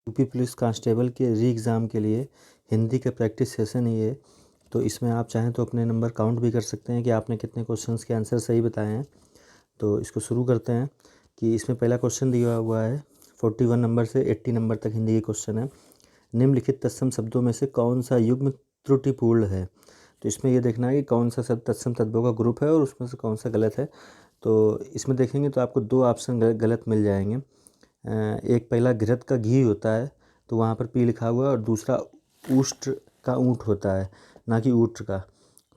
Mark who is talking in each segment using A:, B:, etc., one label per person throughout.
A: UP police constable के री exam के लिए हिंदी का प्रैक्टिस सेशन ही है। तो इसमें आप चाहें तो अपने नंबर काउंट भी कर सकते हैं कि आपने कितने क्वेश्चंस के आंसर सही बताए हैं। तो इसको शुरू करते हैं कि इसमें पहला क्वेश्चन दिया हुआ है 41 नंबर से 80 नंबर तक हिंदी के क्वेश्चन है। निम्नलिखित तत्सम शब्दों में से कौन सा युग्म त्रुटिपूर्ण है। तो इसमें यह देखना है कि कौन सा शब्द तत्सम तद्भव का ग्रुप है और उसमें से कौन सा गलत है। तो इसमें देखेंगे तो आपको दो ऑप्शन गलत मिल जाएंगे। एक पहला घृत का घी होता है तो वहाँ पर पी लिखा हुआ है, और दूसरा ऊष्ट का ऊँट होता है, ना कि ऊँट का।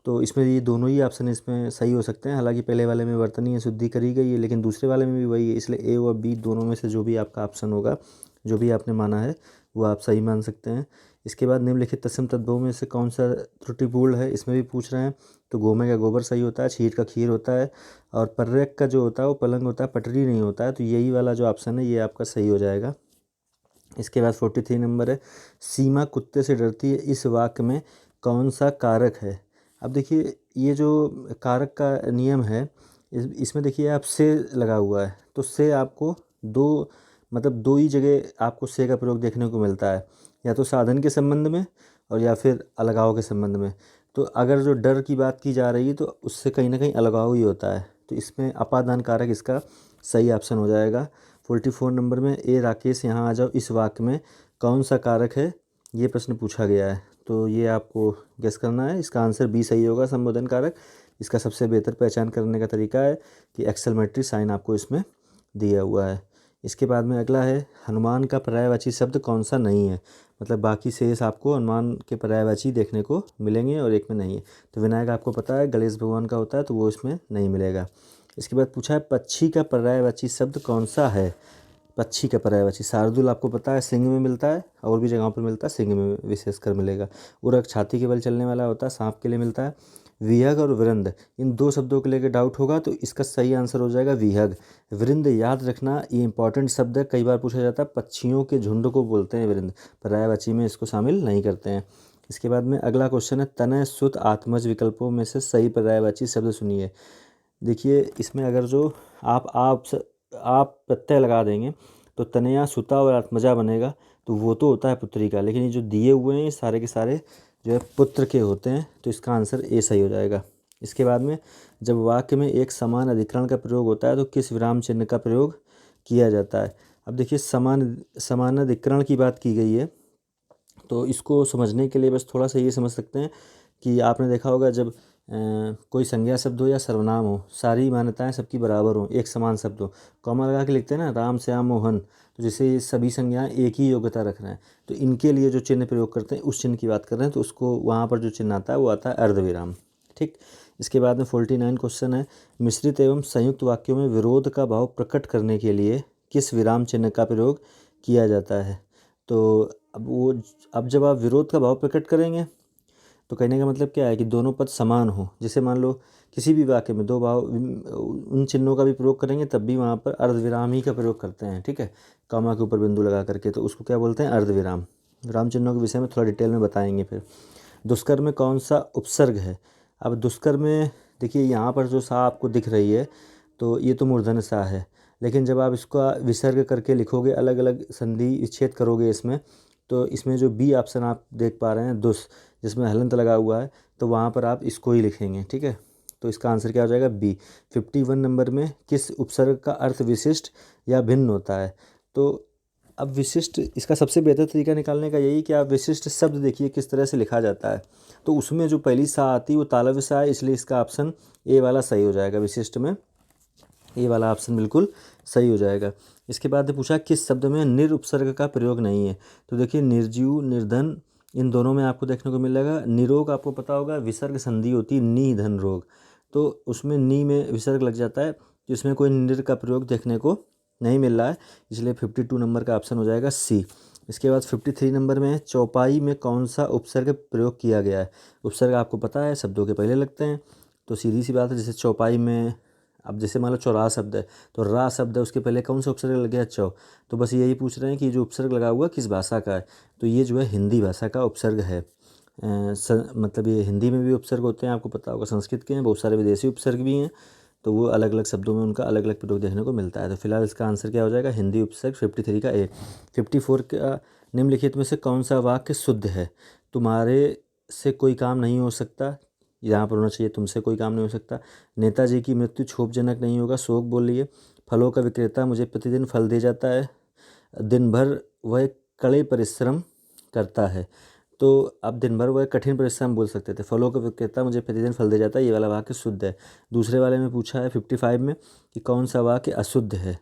A: तो इसमें ये दोनों ही ऑप्शन इसमें सही हो सकते हैं। हालांकि पहले वाले में वर्तनीय शुद्धि करी गई है, लेकिन दूसरे वाले में भी वही है, इसलिए ए और बी दोनों में से जो भी आपका ऑप्शन होगा, जो भी आपने माना है, वो आप सही मान सकते हैं। इसके बाद निम्नलिखित तत्सम तद्भवों में से कौन सा त्रुटिपूर्ण है, इसमें भी पूछ रहे हैं। तो गोमे का गोबर सही होता है, क्षीर का खीर होता है, और पर्यक का जो होता है वो पलंग होता है, पटरी नहीं होता है। तो यही वाला जो ऑप्शन है ये आपका सही हो जाएगा। इसके बाद 43 नंबर है, सीमा कुत्ते से डरती है, इस वाक्य में कौन सा कारक है। अब देखिए ये जो कारक का नियम है, इसमें देखिए आप से लगा हुआ है, तो से आपको दो ही जगह आपको से का प्रयोग देखने को मिलता है, या तो साधन के संबंध में और या फिर अलगाव के संबंध में। तो अगर जो डर की बात की जा रही है तो उससे कहीं ना कहीं अलगाव ही होता है। तो इसमें अपादान कारक इसका सही ऑप्शन हो जाएगा। 44 नंबर में ए राकेश यहाँ आ जाओ, इस वाक्य में कौन सा कारक है, ये प्रश्न पूछा गया है। तो ये आपको गेस करना है। इसका आंसर बी सही होगा, संबोधन कारक। इसका सबसे बेहतर पहचान करने का तरीका है कि एक्सेलमेट्री साइन आपको इसमें दिया हुआ है। इसके बाद में अगला है, हनुमान का पर्यायवाची शब्द कौन सा नहीं है। मतलब बाकी शेष आपको हनुमान के पर्यायवाची देखने को मिलेंगे और एक में नहीं है। तो विनायक आपको पता है गणेश भगवान का होता है, तो वो इसमें नहीं मिलेगा। इसके बाद पूछा है, पक्षी का पर्यायवाची शब्द कौन सा है। पक्षी का पर्यायवाची शार्दूल आपको पता है सिंह में मिलता है, और भी जगहों पर मिलता है, सिंह में विशेषकर मिलेगा। उरग छाती के बल चलने वाला होता है, सांप के लिए मिलता है। विहग और वृंद, इन दो शब्दों को लेकर डाउट होगा तो इसका सही आंसर हो जाएगा विहग। वृंद याद रखना, ये इंपॉर्टेंट शब्द है, कई बार पूछा जाता है। पक्षियों के झुंड को बोलते हैं वृंद, पर्यायवाची में इसको शामिल नहीं करते हैं। इसके बाद में अगला क्वेश्चन है, तनय सुत आत्मज विकल्पों में से सही पर्यायवाची शब्द सुनिए। देखिए इसमें अगर जो आप प्रत्यय लगा देंगे तो तनया सुता और आत्मजा बनेगा, तो वो तो होता है पुत्री का, लेकिन ये जो दिए हुए हैं ये सारे के सारे जो है पुत्र के होते हैं। तो इसका आंसर ए सही हो जाएगा। इसके बाद में जब वाक्य में एक समान अधिकरण का प्रयोग होता है तो किस विराम चिन्ह का प्रयोग किया जाता है। अब देखिए समान अधिकरण की बात की गई है, तो इसको समझने के लिए बस थोड़ा सा ये समझ सकते हैं कि आपने देखा होगा जब कोई संज्ञा शब्द हो या सर्वनाम हो, सारी मान्यताएं सबकी बराबर हो, एक समान शब्द हो, कॉमा लगा के लिखते हैं ना, राम श्याम मोहन, तो जैसे ये सभी संज्ञाएं एक ही योग्यता रख रहे हैं, तो इनके लिए जो चिन्ह प्रयोग करते हैं उस चिन्ह की बात कर रहे हैं, तो उसको वहाँ पर जो चिन्ह आता है वो आता है अर्धविराम। ठीक। इसके बाद में 49 क्वेश्चन है, मिश्रित एवं संयुक्त वाक्यों में विरोध का भाव प्रकट करने के लिए किस विराम चिन्ह का प्रयोग किया जाता है। तो अब जब आप विरोध का भाव प्रकट करेंगे तो कहने का मतलब क्या है कि दोनों पद समान हो। जैसे मान लो किसी भी वाक्य में दो भाव, उन चिन्हों का भी प्रयोग करेंगे तब भी वहाँ पर अर्धविराम ही का प्रयोग करते हैं। ठीक है, कॉमा के ऊपर बिंदु लगा करके, तो उसको क्या बोलते हैं, अर्धविराम। विराम चिन्हों के विषय में थोड़ा डिटेल में बताएंगे फिर। दुष्कर में कौन सा उपसर्ग है। अब दुष्कर में देखिए यहाँ पर जो सा आपको दिख रही है तो ये तो मूर्धन्य सा है, लेकिन जब आप इसका विसर्ग करके लिखोगे, अलग अलग संधि विच्छेद करोगे इसमें, तो इसमें जो बी ऑप्शन आप देख पा रहे हैं दुस, जिसमें हलंत लगा हुआ है, तो वहाँ पर आप इसको ही लिखेंगे। ठीक है, तो इसका आंसर क्या हो जाएगा, बी। 51 नंबर में किस उपसर्ग का अर्थ विशिष्ट या भिन्न होता है। तो अब विशिष्ट, इसका सबसे बेहतर तरीका निकालने का यही कि आप विशिष्ट शब्द देखिए किस तरह से लिखा जाता है। तो उसमें जो पहली सा आती है वो तालव्य सा है, इसलिए इसका ऑप्शन ए वाला सही हो जाएगा। विशिष्ट में ए वाला ऑप्शन बिल्कुल सही हो जाएगा। इसके बाद पूछा किस शब्द में निर उपसर्ग का प्रयोग नहीं है। तो देखिए निर्जीव, निर्धन, इन दोनों में आपको देखने को मिलेगा। निरोग आपको पता होगा विसर्ग संधि होती है, नी धन रोग, तो उसमें नी में विसर्ग लग जाता है, जिसमें कोई निर का प्रयोग देखने को नहीं मिल रहा है, इसलिए 52 नंबर का ऑप्शन हो जाएगा सी। इसके बाद 53 नंबर में चौपाई में कौन सा उपसर्ग प्रयोग किया गया है। उपसर्ग आपको पता है शब्दों के पहले लगते हैं, तो सीधी सी बात है। जैसे चौपाई में, अब जैसे मान लो चौराहा शब्द है, तो रा शब्द है, उसके पहले कौन सा उपसर्ग लग गया, चौ। तो बस यही पूछ रहे हैं कि जो उपसर्ग लगा हुआ किस भाषा का है। तो ये जो है हिंदी भाषा का उपसर्ग है। मतलब ये हिंदी में भी उपसर्ग होते हैं, आपको पता होगा, संस्कृत के हैं, बहुत सारे विदेशी उपसर्ग भी हैं। तो वो अलग अलग शब्दों में उनका अलग अलग प्रयोग देखने को मिलता है। तो फिलहाल इसका आंसर क्या हो जाएगा, हिंदी उपसर्ग 53 का ए। 54 का निम्नलिखित में से कौन सा वाक्य शुद्ध है। तुम्हारे से कोई काम नहीं हो सकता, यहाँ पर होना चाहिए तुमसे कोई काम नहीं हो सकता। नेताजी की मृत्यु क्षोभजनक नहीं होगा, शोक बोल लिए। फलों का विक्रेता मुझे प्रतिदिन फल दे जाता है, दिन भर वह कड़े परिश्रम करता है। तो आप दिन भर वह कठिन परिश्रम बोल सकते थे। फलों का विक्रेता मुझे प्रतिदिन फल दे जाता है, ये वाला वाक्य शुद्ध है। दूसरे वाले में पूछा है 55 में कि कौन सा वाक्य अशुद्ध है।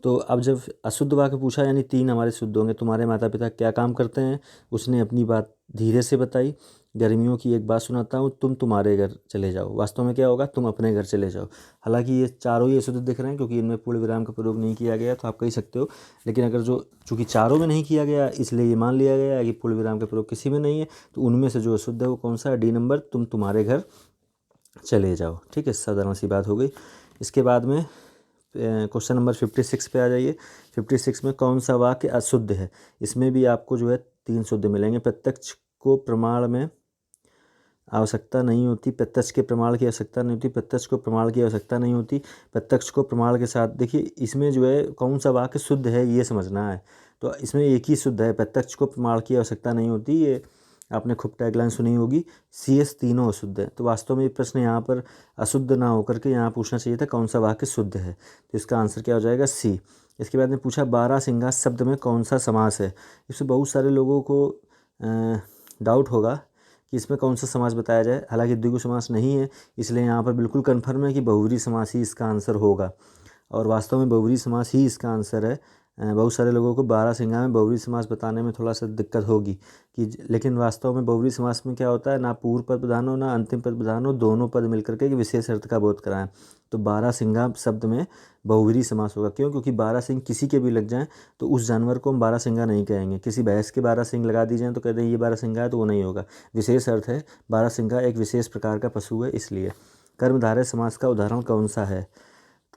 A: तो अब जब अशुद्ध वाक्य पूछा यानी 3 हमारे शुद्ध होंगे। तुम्हारे माता पिता क्या काम करते हैं, उसने अपनी बात धीरे से बताई। गर्मियों की एक बात सुनाता हूँ, तुम तुम्हारे घर चले जाओ। वास्तव में क्या होगा, तुम अपने घर चले जाओ। हालांकि ये चारों ही अशुद्ध दिख रहे हैं क्योंकि इनमें पूर्ण विराम का प्रयोग नहीं किया गया, तो आप कह सकते हो। लेकिन अगर जो चूँकि चारों में नहीं किया गया इसलिए ये मान लिया गया है कि पूर्ण विराम का प्रयोग किसी में नहीं है, तो उनमें से जो अशुद्ध है वो कौन सा है, डी नंबर, तुम तुम्हारे घर चले जाओ। ठीक है, साधारण सी बात हो गई। इसके बाद में क्वेश्चन नंबर 56 पे आ जाइए। 56 में कौन सा वाक्य अशुद्ध है। इसमें भी आपको जो है 3 शुद्ध मिलेंगे। प्रत्यक्ष को प्रमाण में आवश्यकता नहीं होती, प्रत्यक्ष के प्रमाण की आवश्यकता नहीं होती, प्रत्यक्ष को प्रमाण की आवश्यकता नहीं होती, प्रत्यक्ष को प्रमाण के साथ। देखिए इसमें जो है कौन सा वाक्य शुद्ध है ये समझना है। तो इसमें एक ही शुद्ध है, प्रत्यक्ष को प्रमाण की आवश्यकता नहीं होती। ये आपने खूब टैगलाइन सुनी होगी, CS तीनों अशुद्ध है। तो वास्तव में ये प्रश्न यहाँ पर अशुद्ध ना होकर के यहाँ पूछना चाहिए था कौन सा वाक्य शुद्ध है। तो इसका आंसर क्या हो जाएगा, C। इसके बाद में पूछा बारहसिंगा शब्द में कौन सा समास है। इसमें बहुत सारे लोगों को डाउट होगा कि इसमें कौन सा समास बताया जाए। हालांकि द्विगु समास नहीं है, इसलिए यहाँ पर बिल्कुल कन्फर्म है कि बहुव्रीहि समास ही इसका आंसर होगा। और वास्तव में बहुव्रीहि समास ही इसका आंसर है। बहुत सारे लोगों को बारहसिंगा में बहुव्रीहि समास बताने में थोड़ा सा दिक्कत होगी कि, लेकिन वास्तव में बहुव्रीहि समास में क्या होता है, ना पूर्व पद प्रधान हो ना अंतिम पद प्रधान हो, दोनों पद मिलकर के एक विशेष अर्थ का बोध कराएं। तो बारहसिंगा शब्द में बहुव्रीहि समास होगा। क्यों, क्योंकि 12 सिंह किसी के भी लग जाएं तो उस जानवर को हम बारहसिंगा नहीं कहेंगे। किसी भैंस के 12 सिंह लगा दी जाएँ तो कहते हैं ये बारहसिंगा है, तो वो नहीं होगा। विशेष अर्थ है, बारहसिंगा एक विशेष प्रकार का पशु है इसलिए। कर्मधारय समास का उदाहरण कौन सा है।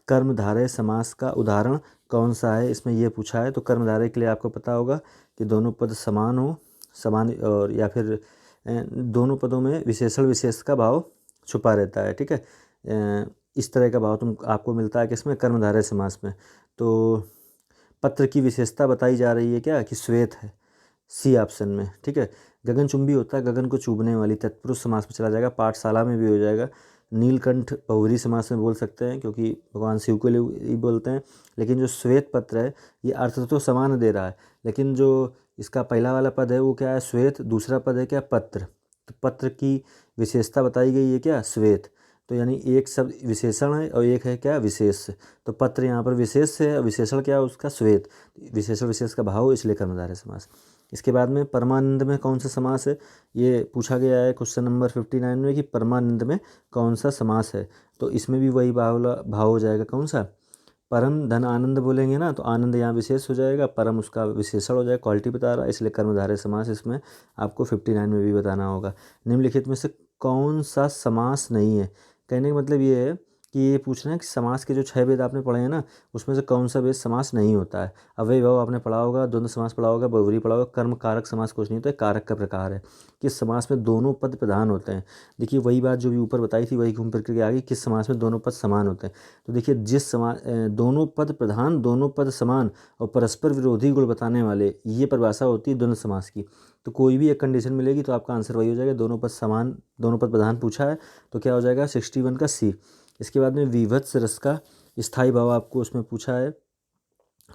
A: कर्मधारय समास का उदाहरण कौन सा है, इसमें यह पूछा है। तो कर्मधारय के लिए आपको पता होगा कि दोनों पद समान हो, समान, और या फिर दोनों पदों में विशेषण विशेष का भाव छुपा रहता है। ठीक है, इस तरह का भाव आपको मिलता है किसमें, कर्मधारय समास में। तो पत्र की विशेषता बताई जा रही है क्या, कि श्वेत है, C ऑप्शन में। ठीक है, गगनचुंबी होता है, गगन को चूबने वाली, तत्पुरुष समास में चला जाएगा, पाठशाला में भी हो जाएगा। नीलकंठ बहुव्रीहि समास में बोल सकते हैं क्योंकि भगवान शिव के लिए ही बोलते हैं। लेकिन जो श्वेत पत्र है ये अर्थ तो समान दे रहा है, लेकिन जो इसका पहला वाला पद है वो क्या है, श्वेत। दूसरा पद है क्या, पत्र। तो पत्र की विशेषता बताई गई है क्या, श्वेत। तो यानी एक शब्द विशेषण है और एक है क्या, विशेष। तो पत्र यहाँ पर विशेष है और विशेषण क्या है उसका, श्वेत। विशेषण विशेष का भाव, इसलिए कर्मधारय समास। इसके बाद में परमानंद में कौन सा समास है, ये पूछा गया है क्वेश्चन नंबर 59 में कि परमानंद में कौन सा समास है। तो इसमें भी वही भाव हो जाएगा, कौन सा, परम धन आनंद बोलेंगे ना, तो आनंद यहाँ विशेष हो जाएगा, परम उसका विशेषण हो जाएगा, क्वालिटी बता रहा है, इसलिए कर्मधारय समास इसमें आपको 59 में भी बताना होगा। निम्नलिखित में से कौन सा समास नहीं है। कहने का मतलब ये है कि ये पूछना है कि समास के जो 6 वेद आपने पढ़े हैं ना, उसमें से कौन सा वेद समास नहीं होता है। अव्ययी भाव आपने पढ़ा होगा, द्वंद्व समास पढ़ा होगा, बहुव्रीहि पढ़ा होगा, कर्म कारक समास कुछ नहीं होता है, कारक का प्रकार है। किस समास में दोनों पद प्रधान होते हैं। देखिए वही बात जो भी ऊपर बताई थी वही घूम फिर के आ गई, किस समास में दोनों पद समान होते हैं। तो देखिए जिस समास दोनों पद प्रधान, दोनों पद समान और परस्पर विरोधी गुण बताने वाले, ये परिभाषा होती है द्वंद्व समास की। तो कोई भी एक कंडीशन मिलेगी तो आपका आंसर वही हो जाएगा, दोनों पद समान, दोनों पद प्रधान पूछा है तो क्या हो जाएगा, 61 का C। इसके बाद में विभत्स रस का स्थायी भाव आपको उसमें पूछा है।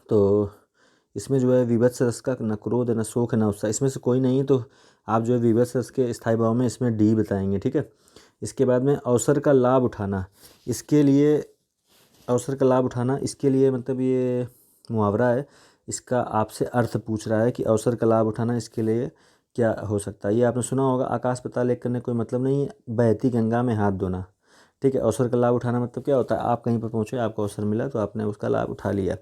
A: तो इसमें जो है विभत्स रस का न क्रोध न शोक न उत्साह, इसमें से कोई नहीं है, तो आप जो है विभत्स रस के स्थायी भाव में इसमें D बताएंगे। ठीक है, इसके बाद में अवसर का लाभ उठाना, इसके लिए अवसर का लाभ उठाना, इसके लिए मतलब ये मुहावरा है, इसका आपसे अर्थ पूछ रहा है कि अवसर का लाभ उठाना इसके लिए क्या हो सकता है। ये आपने सुना होगा, आकाश पाताल एक करने कोई मतलब नहीं है, बहती गंगा में हाथ धोना। ठीक है, अवसर का लाभ उठाना मतलब क्या होता है, आप कहीं पर पहुँचे, आपको अवसर मिला तो आपने उसका लाभ उठा लिया।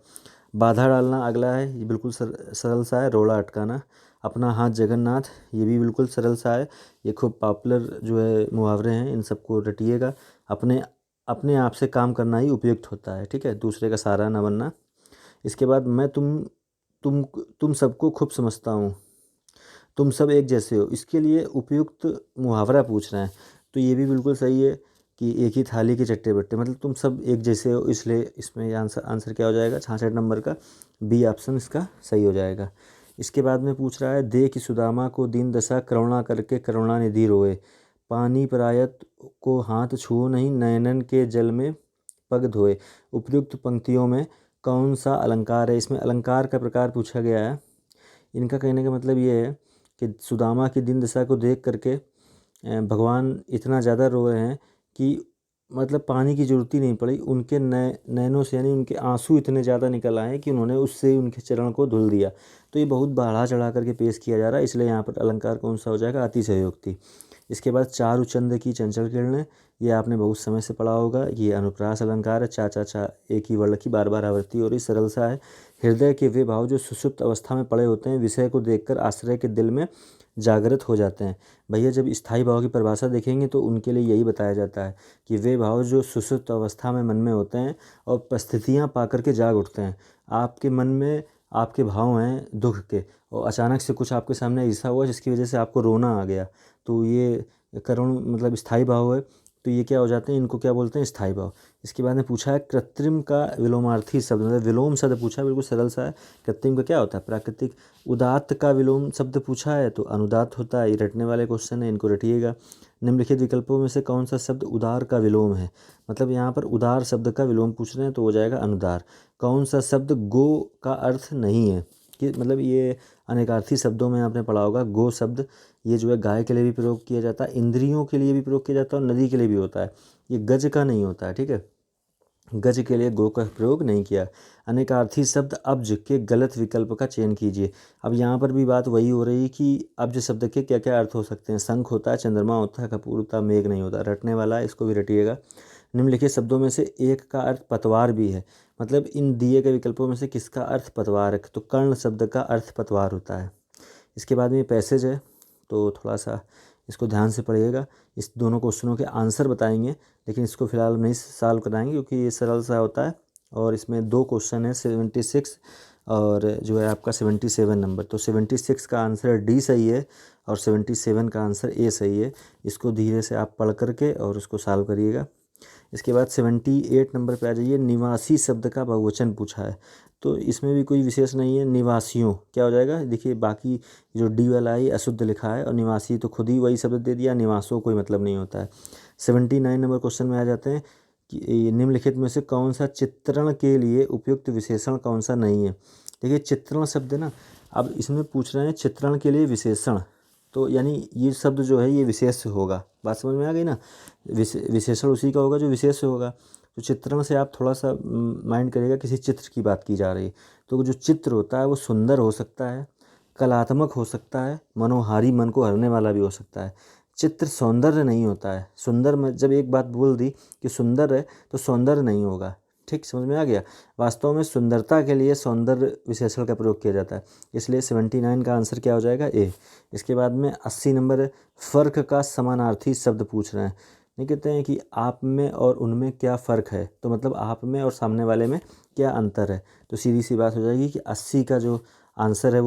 A: बाधा डालना अगला है, ये बिल्कुल सरल सा है। रोड़ा अटकाना, अपना हाथ जगन्नाथ, ये भी बिल्कुल सरल सा है। ये खूब पॉपुलर जो है मुहावरे हैं, इन सबको रटिएगा। अपने आप से काम करना ही उपयुक्त होता है। ठीक है, दूसरे का सहारा न बनना। इसके बाद मैं तुम सबको खूब समझता हूँ, तुम सब एक जैसे हो, इसके लिए उपयुक्त मुहावरा पूछ रहे हैं। तो ये भी बिल्कुल सही है कि एक ही थाली के चट्टे बट्टे, मतलब तुम सब एक जैसे हो, इसलिए इसमें आंसर क्या हो जाएगा 66 नंबर का बी ऑप्शन इसका सही हो जाएगा। इसके बाद में पूछ रहा है, दे कि सुदामा को दीन दशा करुणा करके करुणानिधि रोए, पानी परायत को हाथ छुओ नहीं, नयनन के जल में पग धोए। उपयुक्त पंक्तियों में कौन सा अलंकार है? इसमें अलंकार का प्रकार पूछा गया है। इनका कहने का मतलब ये है कि सुदामा की दीन दशा को देख करके भगवान इतना ज़्यादा रो रहे हैं कि मतलब पानी की ज़रूरत ही नहीं पड़ी, उनके नैनों से यानी उनके आंसू इतने ज़्यादा निकल आए कि उन्होंने उससे उनके चरण को धुल दिया। तो ये बहुत बढ़ा चढ़ा करके पेश किया जा रहा है, इसलिए यहाँ पर अलंकार कौन सा हो जाएगा? अतिशयोक्ति। इसके बाद चारुचंद की चंचल किरणें, ये आपने बहुत समय से पढ़ा होगा, ये अनुप्रास अलंकार है। चा चा चा एक ही वर्ण की बार बार आवृत्ति हो रही, सरल सा है। हृदय के वे भाव जो सुषुप्त अवस्था में पड़े होते हैं, विषय को देखकर आश्रय के दिल में जागृत हो जाते हैं। भैया जब स्थायी भाव की परिभाषा देखेंगे तो उनके लिए यही बताया जाता है कि वे भाव जो सुषुप्त अवस्था में मन में होते हैं और परिस्थितियाँ पा कर के जाग उठते हैं। आपके मन में आपके भाव हैं दुख के, और अचानक से कुछ आपके सामने ऐसा हुआ जिसकी वजह से आपको रोना आ गया, तो ये करुण मतलब स्थायी भाव है। तो ये क्या हो जाते हैं? इनको क्या बोलते हैं? स्थायी भाव। इसके बाद में पूछा है कृत्रिम का विलोमार्थी शब्द, मतलब विलोम शब्द पूछा है, बिल्कुल सरल सा है। कृत्रिम का क्या होता है? प्राकृतिक। उदात्त का विलोम शब्द पूछा है तो अनुदात्त होता है। ये रटने वाले क्वेश्चन है, इनको रटिएगा। निम्नलिखित विकल्पों में से कौन सा शब्द उदार का विलोम है? मतलब यहाँ पर उदार शब्द का विलोम पूछ रहे हैं तो हो जाएगा अनुदार। कौन सा शब्द गो का अर्थ नहीं है? कि मतलब ये अनेकार्थी शब्दों में आपने पढ़ा होगा, गो शब्द ये जो है गाय के लिए भी प्रयोग किया जाता है, इंद्रियों के लिए भी प्रयोग किया जाता है और नदी के लिए भी होता है। ये गज का नहीं होता है, ठीक है। गज के लिए गो का प्रयोग नहीं किया। अनेकार्थी शब्द अब्ज के गलत विकल्प का चयन कीजिए। अब यहाँ पर भी बात वही हो रही कि अब्ज शब्द के क्या क्या अर्थ हो सकते हैं? शंख होता है, चंद्रमा होता है, कपूर होता है, मेघ नहीं होता। रटने वाला है, इसको भी रटिएगा। निम्नलिखित शब्दों में से एक का अर्थ पतवार भी है, मतलब इन दिए गए विकल्पों में से किसका अर्थ पतवार है? तो कर्ण शब्द का अर्थ पतवार होता है। इसके बाद में पैसेज है, तो थोड़ा सा इसको ध्यान से पढ़िएगा। इस दोनों क्वेश्चनों के आंसर बताएंगे, लेकिन इसको फिलहाल नहीं सॉल्व कराएंगे क्योंकि ये सरल सा होता है। और इसमें दो क्वेश्चन है 76 और जो है आपका 77 नंबर। तो 76 का आंसर डी सही है और 77 का आंसर ए सही है। इसको धीरे से आप पढ़ करके और उसको सॉल्व करिएगा। इसके बाद 78 नंबर पे आ जाइए। निवासी शब्द का बहुवचन पूछा है, तो इसमें भी कोई विशेष नहीं है। निवासियों क्या हो जाएगा? देखिए बाकी जो डी वाला है अशुद्ध लिखा है और निवासी तो खुद ही वही शब्द दे दिया, निवासों कोई मतलब नहीं होता है। 79 नंबर क्वेश्चन में आ जाते हैं कि निम्नलिखित में से कौन सा चित्रण के लिए उपयुक्त विशेषण कौन सा नहीं है? देखिए चित्रण शब्द ना, अब इसमें पूछ रहे हैं चित्रण के लिए विशेषण, तो यानी ये शब्द जो है ये विशेष होगा। बात समझ में आ गई ना? विशेषण उसी का होगा जो विशेष होगा। तो चित्रण से आप थोड़ा सा माइंड करिएगा, किसी चित्र की बात की जा रही है, तो जो चित्र होता है वो सुंदर हो सकता है, कलात्मक हो सकता है, मनोहारी मन को हरने वाला भी हो सकता है। चित्र सौंदर्य नहीं होता है। सुंदर में जब एक बात बोल दी कि सुंदर है तो सौंदर्य नहीं होगा। ठीक समझ में आ गया? वास्तव में सुंदरता के लिए सौंदर्य विशेषण का प्रयोग किया जाता है, इसलिए 79 का आंसर क्या हो जाएगा? ए। इसके बाद में 80 नंबर फ़र्क का समानार्थी शब्द पूछ रहे हैं। ये कहते हैं कि आप में और उनमें क्या फ़र्क है, तो मतलब आप में और सामने वाले में क्या अंतर है। तो सीधी सी बात हो जाएगी कि 80 का जो आंसर है वो